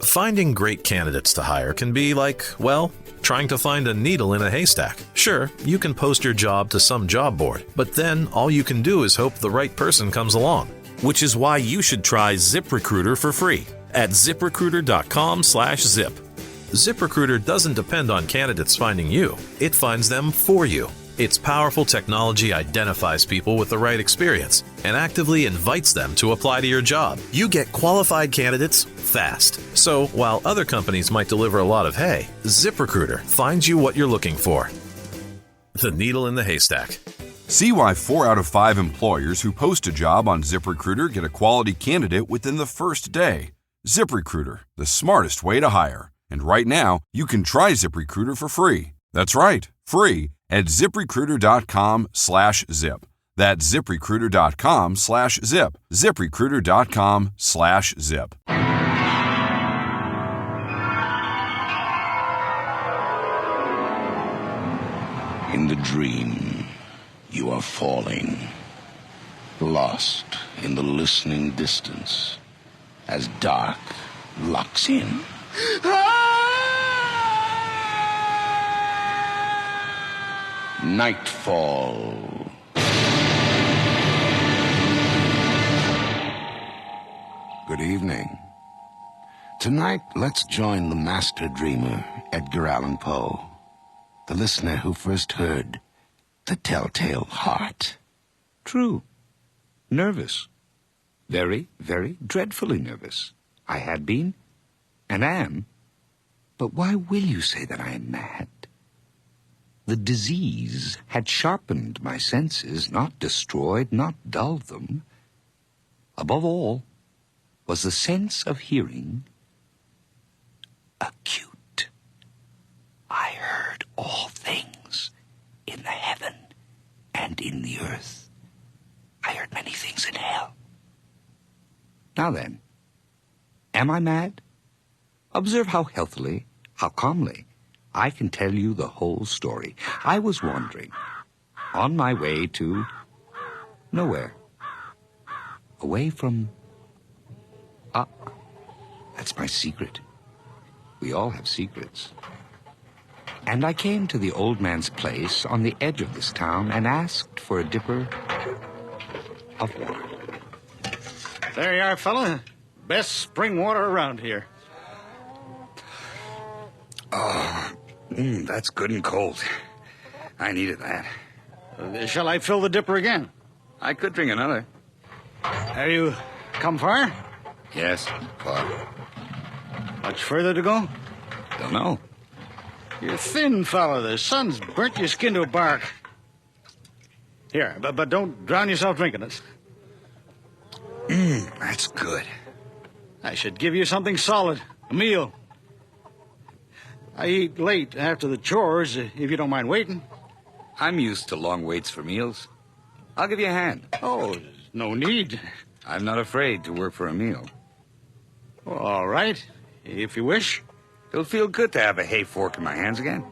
Finding great candidates to hire can be like, well, trying to find a needle in a haystack. Sure, you can post your job to some job board, but then all you can do is hope the right person comes along. Which is why you should try ZipRecruiter for free at ZipRecruiter.com/zip. ZipRecruiter doesn't depend on candidates finding you. It finds them for you. Its powerful technology identifies people with the right experience and actively invites them to apply to your job. You get qualified candidates fast. So while other companies might deliver a lot of hay, ZipRecruiter finds you what you're looking for. The needle in the haystack. See why 4 out of 5 employers who post a job on ZipRecruiter get a quality candidate within the first day. ZipRecruiter, the smartest way to hire. And right now, you can try ZipRecruiter for free. That's right, free at ZipRecruiter.com/zip. That's ZipRecruiter.com/zip. ZipRecruiter.com/zip. In the dream, you are falling, lost in the listening distance, as dark locks in. Nightfall. Good evening. Tonight, let's join the master dreamer, Edgar Allan Poe, the listener who first heard the Telltale Heart. True. Nervous. Very, very dreadfully nervous. I had been, and am. But why will you say that I am mad? The disease had sharpened my senses, not destroyed, not dulled them. Above all was the sense of hearing acute. I heard all things in the heaven and in the earth. I heard many things in hell. Now then, am I mad? Observe how healthily, how calmly, I can tell you the whole story. I was wandering on my way to nowhere. Away from... that's my secret. We all have secrets. And I came to the old man's place on the edge of this town and asked for a dipper of water. There you are, fella. Best spring water around here. That's good and cold. I needed that. Shall I fill the dipper again? I could drink another. Have you come far? Yes, far. Much further to go? Don't know. You're thin, fella. The sun's burnt your skin to a bark. Here, but don't drown yourself drinking it. That's good. I should give you something solid. A meal. I eat late after the chores, if you don't mind waiting. I'm used to long waits for meals. I'll give you a hand. Oh, there's no need. I'm not afraid to work for a meal. Well, all right, if you wish. It'll feel good to have a hay fork in my hands again.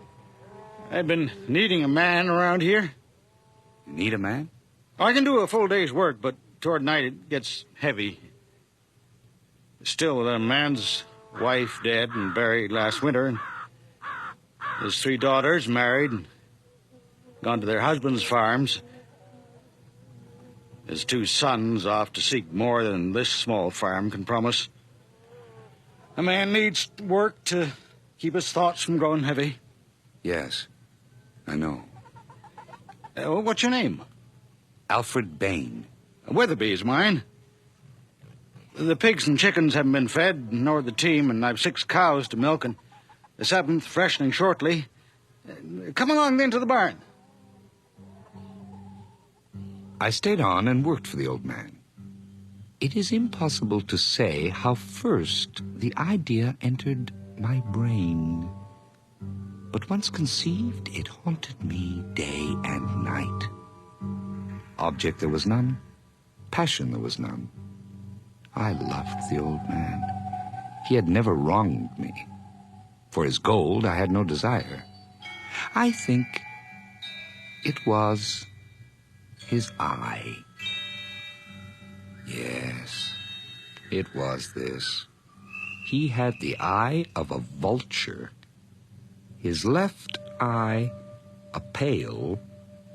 I've been needing a man around here. You need a man? I can do a full day's work, but toward night it gets heavy. Still, a man's wife dead and buried last winter, and his 3 daughters married and gone to their husbands' farms. His 2 sons off to seek more than this small farm can promise. A man needs work to keep his thoughts from growing heavy. Yes, I know. What's your name? Alfred Bain. Weatherby is mine. The pigs and chickens haven't been fed, nor the team, and I've 6 cows to milk, and the 7th freshening shortly. Come along then to the barn. I stayed on and worked for the old man. It is impossible to say how first the idea entered my brain. But once conceived, it haunted me day and night. Object there was none. Passion there was none. I loved the old man. He had never wronged me. For his gold, I had no desire. I think it was his eye. Yes, it was this. he had the eye of a vulture. His left eye, a pale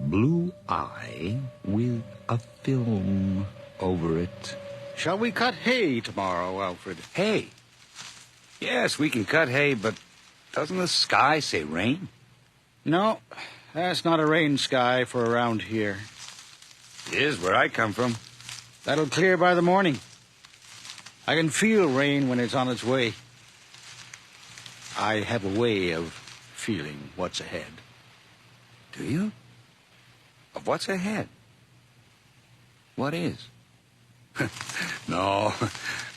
blue eye with a film over it. Shall we cut hay tomorrow, Alfred? Hay? Yes, we can cut hay, but doesn't the sky say rain? No, that's not a rain sky for around here. It is where I come from. That'll clear by the morning. I can feel rain when it's on its way. I have a way of feeling what's ahead. Do you? Of what's ahead? What is? No,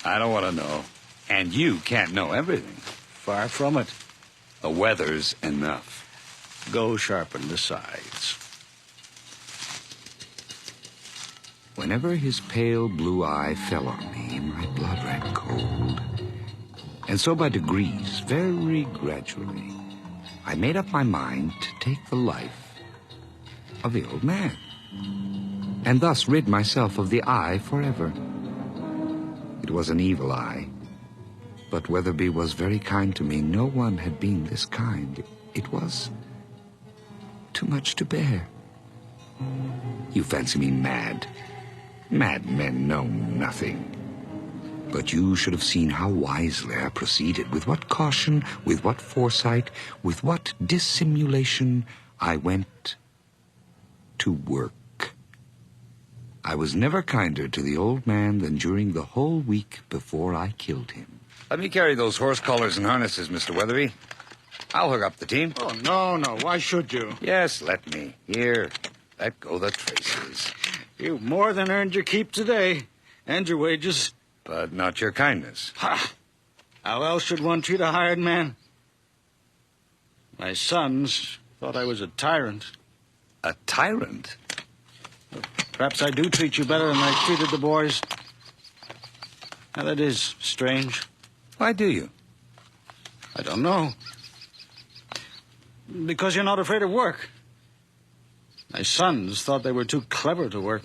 I don't want to know. And you can't know everything. Far from it. The weather's enough. Go sharpen the sides. Whenever his pale blue eye fell on me, my blood ran cold. And so by degrees, very gradually, I made up my mind to take the life of the old man, and thus rid myself of the eye forever. It was an evil eye, but Weatherby was very kind to me. No one had been this kind. It was too much to bear. You fancy me mad. Mad men know nothing. But you should have seen how wisely I proceeded, with what caution, with what foresight, with what dissimulation I went to work. I was never kinder to the old man than during the whole week before I killed him. Let me carry those horse collars and harnesses, Mr. Weatherby. I'll hook up the team. Oh, no. Why should you? Yes, let me. Here, let go the traces. You've more than earned your keep today, and your wages. But not your kindness. Ha! How else should one treat a hired man? My sons thought I was a tyrant. A tyrant? Perhaps I do treat you better than I treated the boys. Now, that is strange. Why do you? I don't know. Because you're not afraid of work. My sons thought they were too clever to work.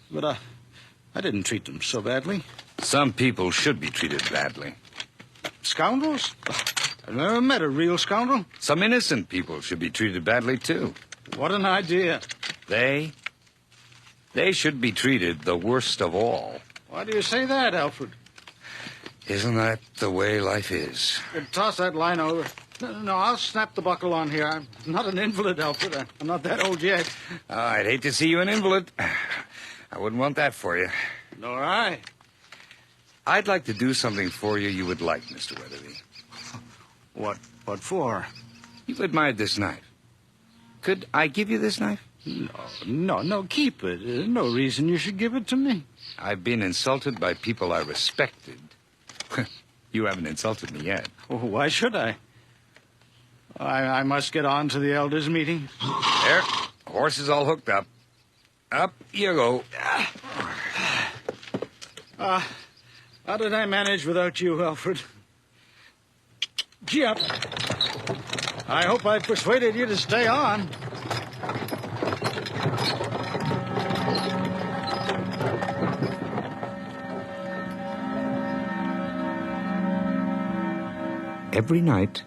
But I didn't treat them so badly. Some people should be treated badly. Scoundrels? I've never met a real scoundrel. Some innocent people should be treated badly, too. What an idea. They should be treated the worst of all. Why do you say that, Alfred? Isn't that the way life is? Toss that line over. No, I'll snap the buckle on here. I'm not an invalid, Alfred. I'm not that old yet. I'd hate to see you an invalid. I wouldn't want that for you. Nor I. I'd like to do something for you would like, Mr. Weatherby. What for? You admired this knife. Could I give you this knife? No, keep it. There's no reason you should give it to me. I've been insulted by people I respected. You haven't insulted me yet. Oh, why should I? I must get on to the elders' meeting. There, horse is all hooked up. Up you go. How did I manage without you, Alfred? Gee up. I hope I persuaded you to stay on. Every night,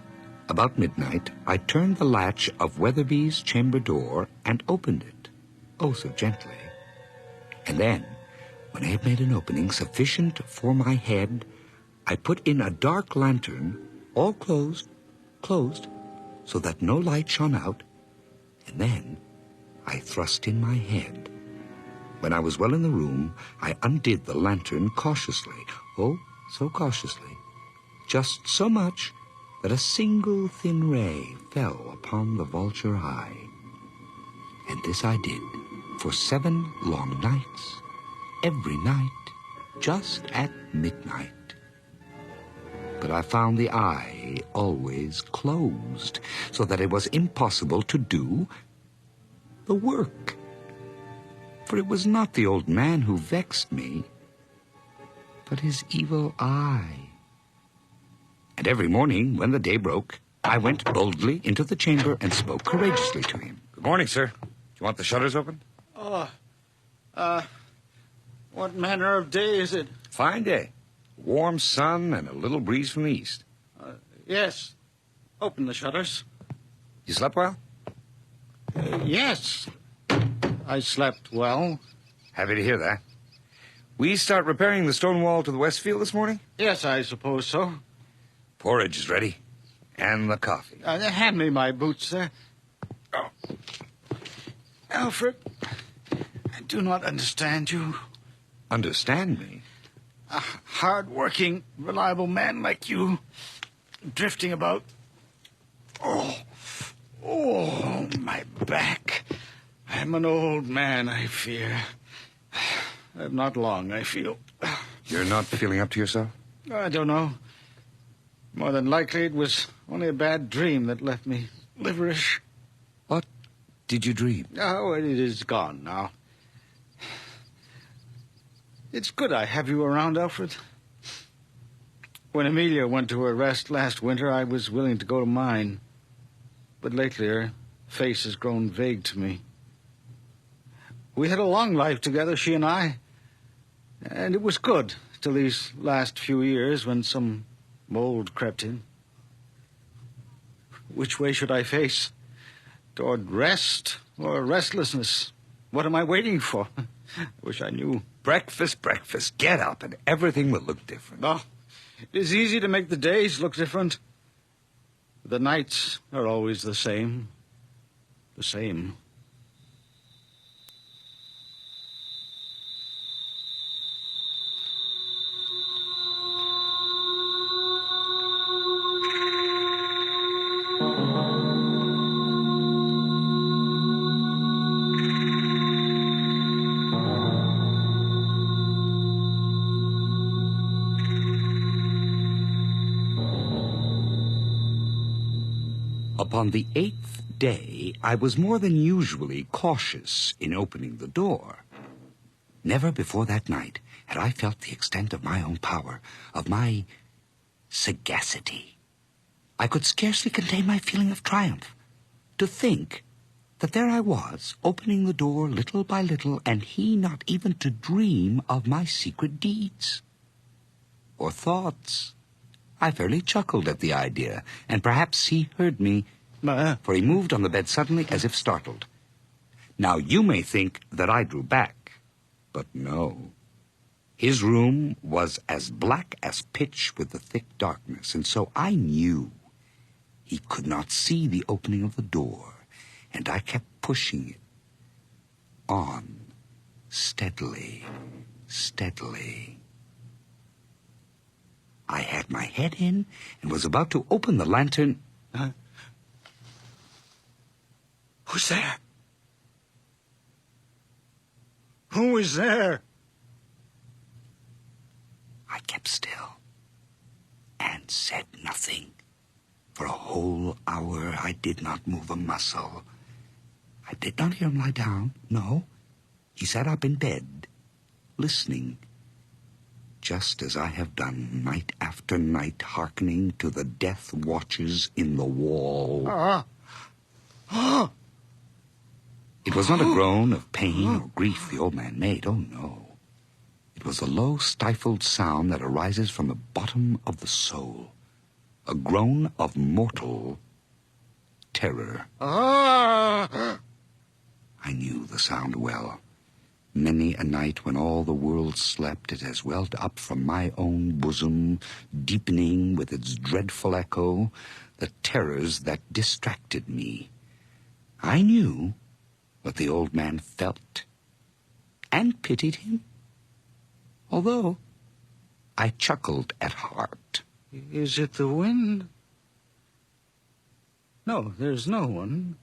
about midnight, I turned the latch of Weatherby's chamber door and opened it, oh so gently. And then, when I had made an opening sufficient for my head, I put in a dark lantern, all closed, so that no light shone out, and then I thrust in my head. When I was well in the room, I undid the lantern cautiously, oh, so cautiously, just so much that a single thin ray fell upon the vulture eye. And this I did for 7 long nights, every night, just at midnight. But I found the eye always closed, so that it was impossible to do the work. For it was not the old man who vexed me, but his evil eye. And every morning, when the day broke, I went boldly into the chamber and spoke courageously to him. Good morning, sir. Do you want the shutters open? What manner of day is it? Fine day. Warm sun and a little breeze from the east. Yes. Open the shutters. You slept well? Yes. I slept well. Happy to hear that. We start repairing the stone wall to the west field this morning? Yes, I suppose so. Porridge is ready. And the coffee. Hand me my boots, sir. Oh. Alfred, I do not understand you. Understand me? A hard-working, reliable man like you, drifting about. Oh, my back. I'm an old man, I fear. Not long, I feel. You're not feeling up to yourself? I don't know. More than likely, it was only a bad dream that left me liverish. What did you dream? Oh, it is gone now. It's good I have you around, Alfred. When Amelia went to her rest last winter, I was willing to go to mine. But lately, her face has grown vague to me. We had a long life together, she and I. And it was good till these last few years when some mold crept in. Which way should I face? Toward rest or restlessness? What am I waiting for? I wish I knew. Breakfast. Get up and everything will look different. Oh, it is easy to make the days look different. The nights are always the same. The same. Upon the 8th day, I was more than usually cautious in opening the door. Never before that night had I felt the extent of my own power, of my sagacity. I could scarcely contain my feeling of triumph. To think that there I was, opening the door little by little, and he not even to dream of my secret deeds. Or thoughts. I fairly chuckled at the idea, and perhaps he heard me, for he moved on the bed suddenly as if startled. Now you may think that I drew back, but no. His room was as black as pitch with the thick darkness, and so I knew he could not see the opening of the door, and I kept pushing it on, steadily. I had my head in and was about to open the lantern. Who's there? Who is there? I kept still and said nothing. For a whole hour I did not move a muscle. I did not hear him lie down, no. He sat up in bed, listening, just as I have done night after night, hearkening to the death watches in the wall. It was not a groan of pain or grief the old man made, oh no. It was a low, stifled sound that arises from the bottom of the soul, a groan of mortal terror. I knew the sound well. Many a night when all the world slept, it has welled up from my own bosom, deepening with its dreadful echo the terrors that distracted me. I knew what the old man felt, and pitied him, although I chuckled at heart. Is it the wind? No, there's no one.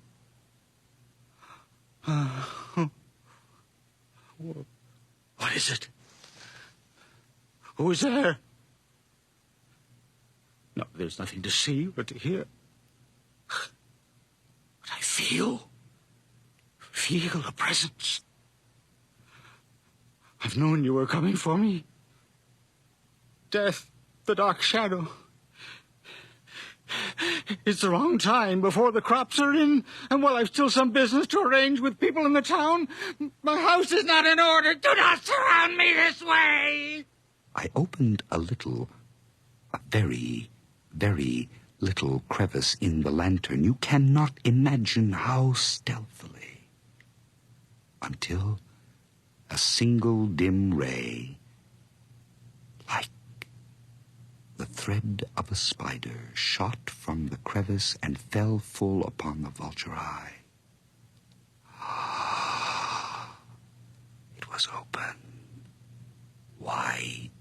What is it? Who is there? No, there's nothing to see or to hear. But I feel a presence. I've known you were coming for me. Death, the dark shadow. It's the wrong time, before the crops are in, and while I've still some business to arrange with people in the town. My house is not in order. Do not surround me this way! I opened a very, very little crevice in the lantern. You cannot imagine how stealthily. Until a single dim ray, like the thread of a spider, shot from the crevice and fell full upon the vulture eye. It was open. Wide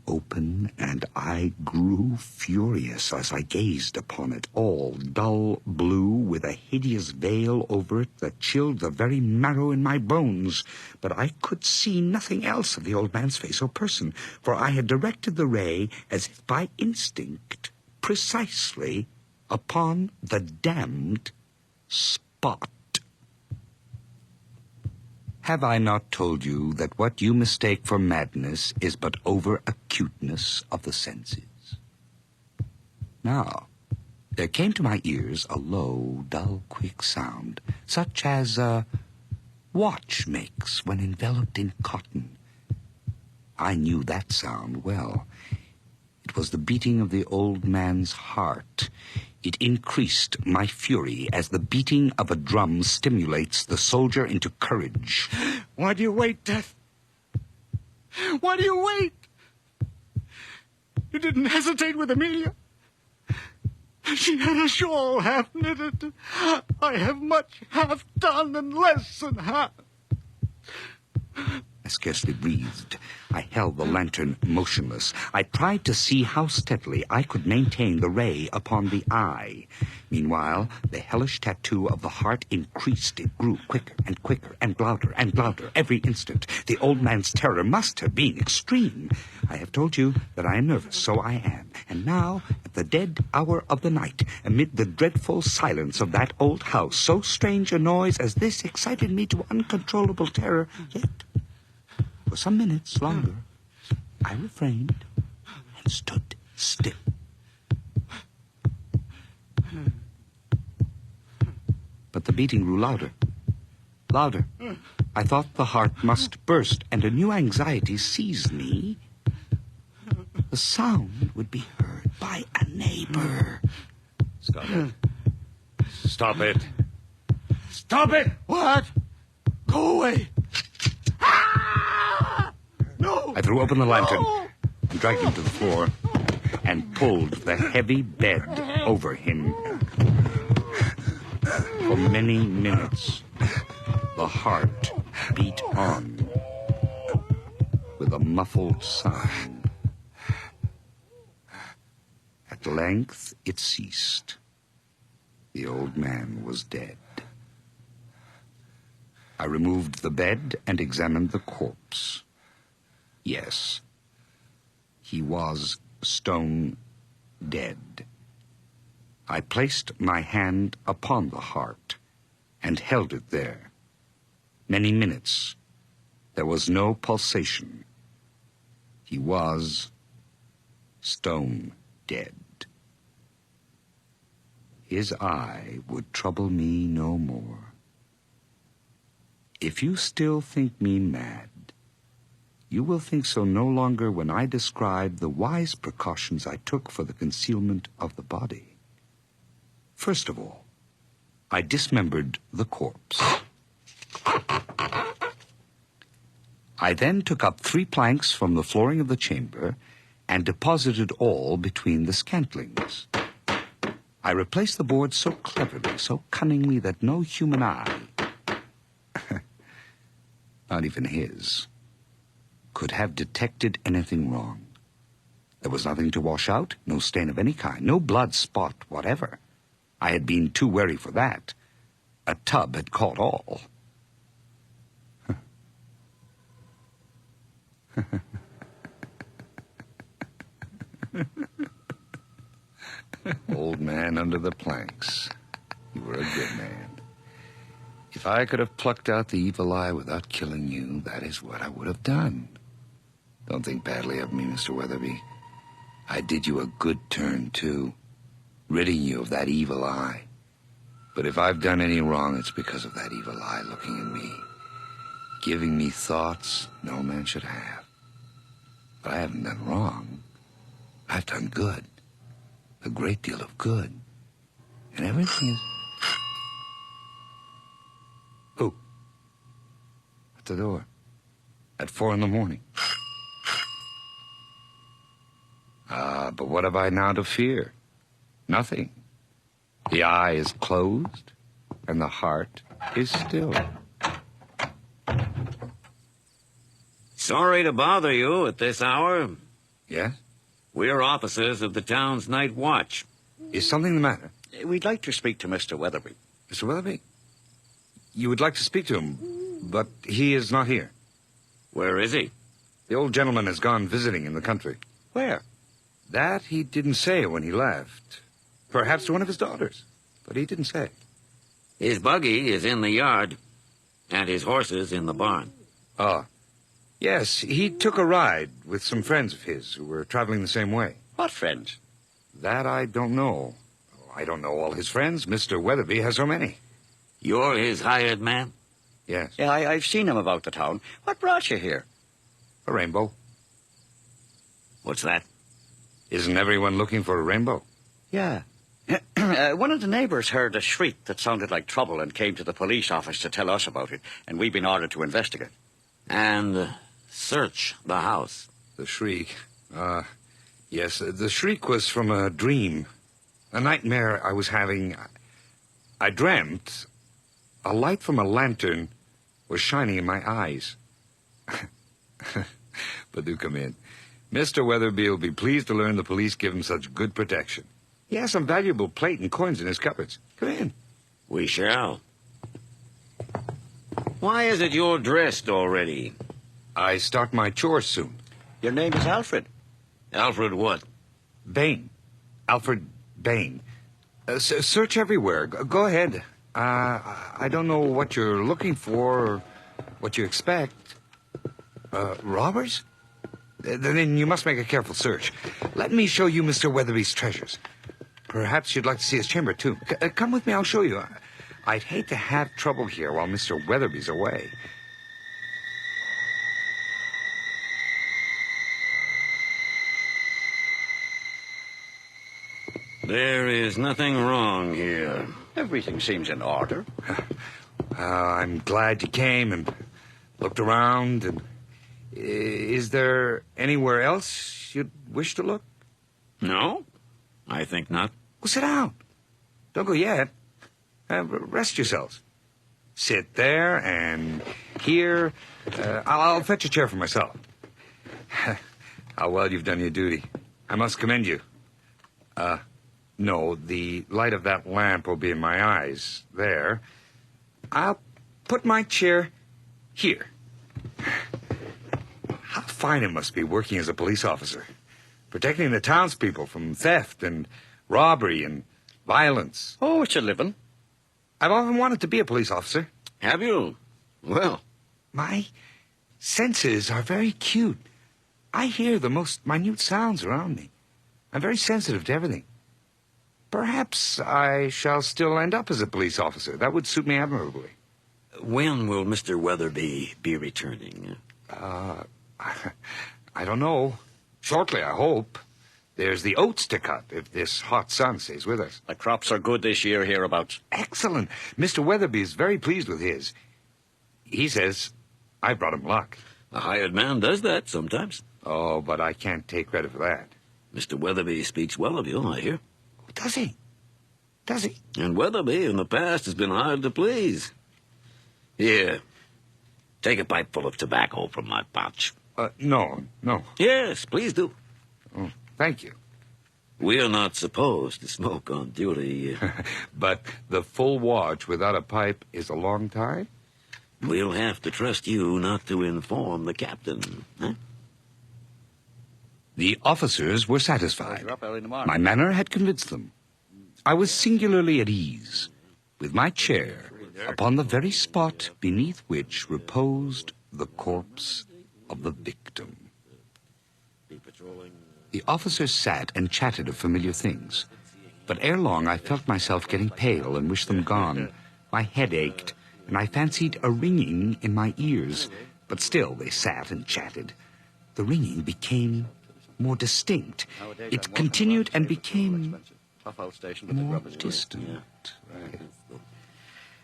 open, and I grew furious as I gazed upon it, all dull blue, with a hideous veil over it that chilled the very marrow in my bones. But I could see nothing else of the old man's face or person, for I had directed the ray, as if by instinct, precisely upon the damned spot. Have I not told you that what you mistake for madness is but over-acuteness of the senses? Now, there came to my ears a low, dull, quick sound, such as a watch makes when enveloped in cotton. I knew that sound well. It was the beating of the old man's heart. It increased my fury as the beating of a drum stimulates the soldier into courage. Why do you wait, Death? Why do you wait? You didn't hesitate with Amelia. She had a shawl half knitted. I have much half done and less than half. I scarcely breathed. I held the lantern motionless. I tried to see how steadily I could maintain the ray upon the eye. Meanwhile, the hellish tattoo of the heart increased. It grew quicker and quicker and louder every instant. The old man's terror must have been extreme. I have told you that I am nervous, so I am. And now, at the dead hour of the night, amid the dreadful silence of that old house, so strange a noise as this excited me to uncontrollable terror. Yet, for some minutes longer, I refrained and stood still. But the beating grew louder. I thought the heart must burst, and a new anxiety seized me. The sound would be heard by a neighbor. Stop it. Stop it. Stop it! What? Go away! No! I threw open the lantern and dragged him to the floor and pulled the heavy bed over him. For many minutes, the heart beat on with a muffled sound. At length, it ceased. The old man was dead. I removed the bed and examined the corpse. Yes, he was stone dead. I placed my hand upon the heart and held it there. Many minutes. There was no pulsation. He was stone dead. His eye would trouble me no more. If you still think me mad, you will think so no longer when I describe the wise precautions I took for the concealment of the body. First of all, I dismembered the corpse. I then took up 3 planks from the flooring of the chamber and deposited all between the scantlings. I replaced the boards so cleverly, so cunningly, that no human eye, not even his, could have detected anything wrong. There was nothing to wash out, no stain of any kind, no blood spot whatever. I had been too wary for that. A tub had caught all. Old man under the planks. You were a good man. If I could have plucked out the evil eye without killing you, that is what I would have done. Don't think badly of me, Mr. Weatherby. I did you a good turn, too, ridding you of that evil eye. But if I've done any wrong, it's because of that evil eye looking at me, giving me thoughts no man should have. But I haven't done wrong. I've done good. A great deal of good. And everything is... Who? At the door. At 4 a.m. But what have I now to fear? Nothing. The eye is closed, and the heart is still. Sorry to bother you at this hour. Yes? We're officers of the town's night watch. Is something the matter? We'd like to speak to Mr. Weatherby. Mr. Weatherby? You would like to speak to him, but he is not here. Where is he? The old gentleman has gone visiting in the country. Where? That he didn't say when he left. Perhaps to one of his daughters, but he didn't say. His buggy is in the yard, and his horses in the barn. Ah. Yes, he took a ride with some friends of his who were traveling the same way. What friends? That I don't know. I don't know all his friends. Mr. Weatherby has so many. You're his hired man? Yes. Yeah, I've seen him about the town. What brought you here? A rainbow. What's that? Isn't everyone looking for a rainbow? Yeah. One of the neighbors heard a shriek that sounded like trouble and came to the police office to tell us about it, and we've been ordered to investigate. And search the house. The shriek. Yes, the shriek was from a dream. A nightmare I was having. I dreamt a light from a lantern was shining in my eyes. But do come in. Mr. Weatherby will be pleased to learn the police give him such good protection. He has some valuable plate and coins in his cupboards. Come in. We shall. Why is it you're dressed already? I start my chores soon. Your name is Alfred. Alfred what? Bain. Alfred Bain. Search everywhere. Go ahead. I don't know what you're looking for or what you expect. Robbers? Then you must make a careful search. Let me show you Mr. Weatherby's treasures. Perhaps you'd like to see his chamber, too. Come with me, I'll show you. I'd hate to have trouble here while Mr. Weatherby's away. There is nothing wrong here. Everything seems in order. I'm glad you came and looked around. And is there anywhere else you'd wish to look? No, I think not. Well, sit down. Don't go yet. Rest yourselves. Sit there and here. I'll fetch a chair for myself. How well you've done your duty. I must commend you. No, the light of that lamp will be in my eyes. There. I'll put my chair here. How fine it must be working as a police officer. Protecting the townspeople from theft and robbery and violence. Oh, it's a living. I've often wanted to be a police officer. Have you? Well, My senses are very acute. I hear the most minute sounds around me. I'm very sensitive to everything. Perhaps I shall still end up as a police officer. That would suit me admirably. when will Mr. Weatherby be returning? I don't know. Shortly, I hope. There's the oats to cut if this hot sun stays with us. The crops are good this year hereabouts. Excellent. Mr. Weatherby is very pleased with his. He says I brought him luck. A hired man does that sometimes. Oh, but I can't take credit for that. Mr. Weatherby speaks well of you, I hear. Does he? Does he? And Weatherby in the past has been hard to please. Here, take a pipe full of tobacco from my pouch. No. Yes, please do. Oh, thank you. We're not supposed to smoke on duty. But the full watch without a pipe is a long time? We'll have to trust you not to inform the captain. Huh? The officers were satisfied. You're up early in the morning. My manner had convinced them. I was singularly at ease, with my chair upon the very spot beneath which reposed the corpse of the victim. The officers sat and chatted of familiar things, but ere long I felt myself getting pale and wished them gone. My head ached, and I fancied a ringing in my ears, but still they sat and chatted. The ringing became more distinct. It continued and became more distant.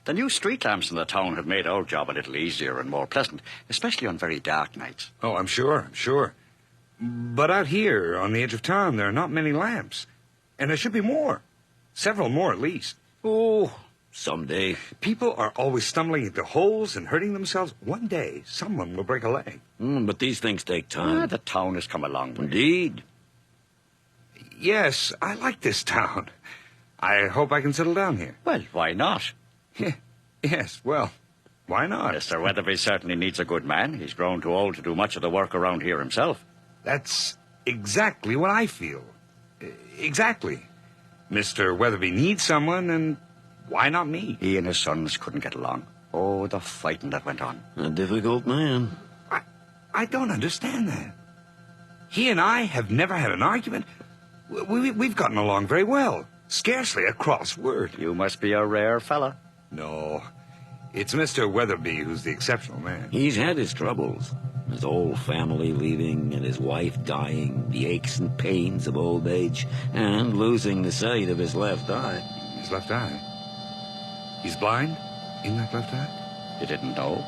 The new street lamps in the town have made our job a little easier and more pleasant, especially on very dark nights. Oh, I'm sure. But out here, on the edge of town, there are not many lamps. And there should be more. Several more, at least. Oh, someday. People are always stumbling into holes and hurting themselves. One day, someone will break a leg. But these things take time. The town has come a long way. Indeed. Yes, I like this town. I hope I can settle down here. Well, why not? Yes, well, why not? Mr. Weatherby certainly needs a good man. He's grown too old to do much of the work around here himself. That's exactly what I feel. Exactly. Mr. Weatherby needs someone, and why not me? He and his sons couldn't get along. Oh, the fighting that went on. A difficult man. I don't understand that. He and I have never had an argument. We've gotten along very well. Scarcely a cross word. You must be a rare fella. No, it's Mr. Weatherby who's the exceptional man. He's had his troubles. His whole family leaving and his wife dying, the aches and pains of old age, and losing the sight of his left eye. His left eye? He's blind in that left eye? You didn't know?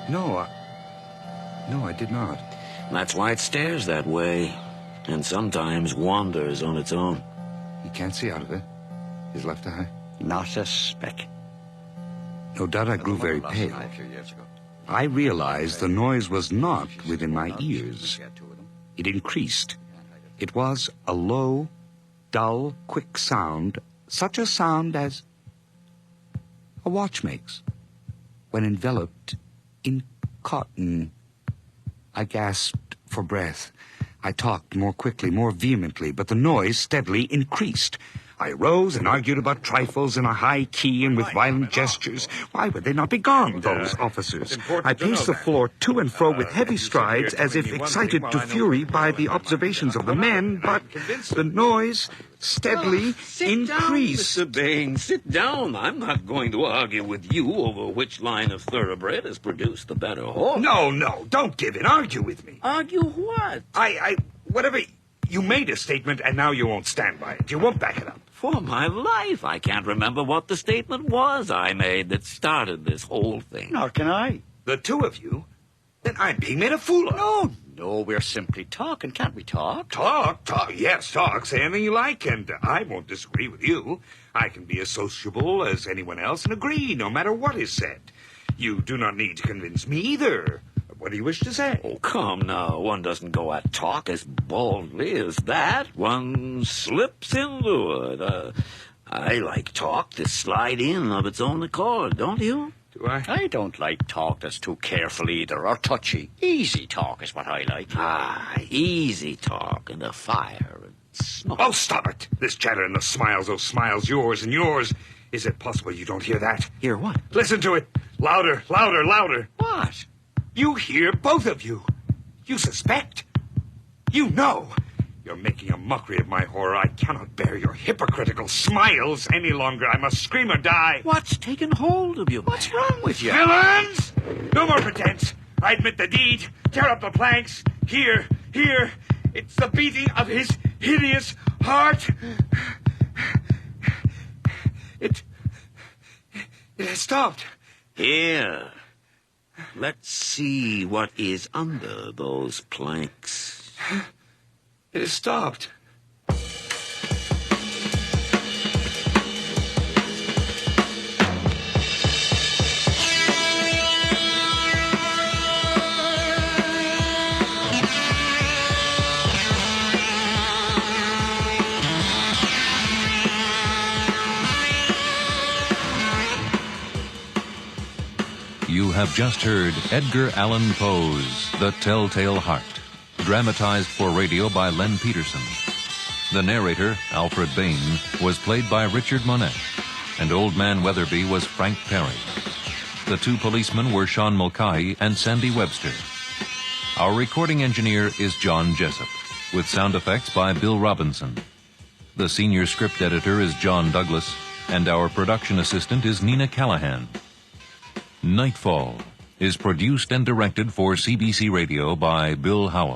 No, I did not. That's why it stares that way, and sometimes wanders on its own. He can't see out of it? His left eye? Not a speck. No doubt I grew very pale. A few years ago. I realized the noise was not within my ears. It increased. It was a low, dull, quick sound, such a sound as a watch makes when enveloped in cotton. I gasped for breath. I talked more quickly, more vehemently, but the noise steadily increased. I rose and argued about trifles in a high key and with violent gestures. Why would they not be gone, those officers? I paced the floor to and fro with heavy strides, as if excited to fury by the observations of the men, but the noise steadily increased. Mr. Baines, sit down. I'm not going to argue with you over which line of thoroughbred has produced the better horse. No, don't give in. Argue with me. Argue what? Whatever. You made a statement, and now you won't stand by it. You won't back it up. For my life, I can't remember what the statement was I made that started this whole thing. Nor can I. The two of you? Then I'm being made a fool of. No, we're simply talking. Can't we talk? Talk. Yes, talk. Say anything you like, and I won't disagree with you. I can be as sociable as anyone else and agree no matter what is said. You do not need to convince me either. What do you wish to say? Oh, come now. One doesn't go at talk as boldly as that. One slips into it. I like talk to slide in of its own accord, don't you? Do I? I don't like talk that's too careful either, or touchy. Easy talk is what I like. Easy talk and a fire and smoke. Oh, stop it. This chatter and the smiles, those smiles, yours and yours. Is it possible you don't hear that? Hear what? Listen to it. Louder, louder, louder. What? You hear, both of you. You suspect. You know. You're making a mockery of my horror. I cannot bear your hypocritical smiles any longer. I must scream or die. What's taken hold of you? What's wrong with you? Villains! No more pretense. I admit the deed. Tear up the planks. Here. It's the beating of his hideous heart. It has stopped. Here. Let's see what is under those planks. It has stopped. You have just heard Edgar Allan Poe's The Telltale Heart, dramatized for radio by Len Peterson. The narrator, Alfred Bain, was played by Richard Monette, and Old Man Weatherby was Frank Perry. The two policemen were Sean Mulcahy and Sandy Webster. Our recording engineer is John Jessup, with sound effects by Bill Robinson. The senior script editor is John Douglas, and our production assistant is Nina Callahan. Nightfall is produced and directed for CBC Radio by Bill Howell.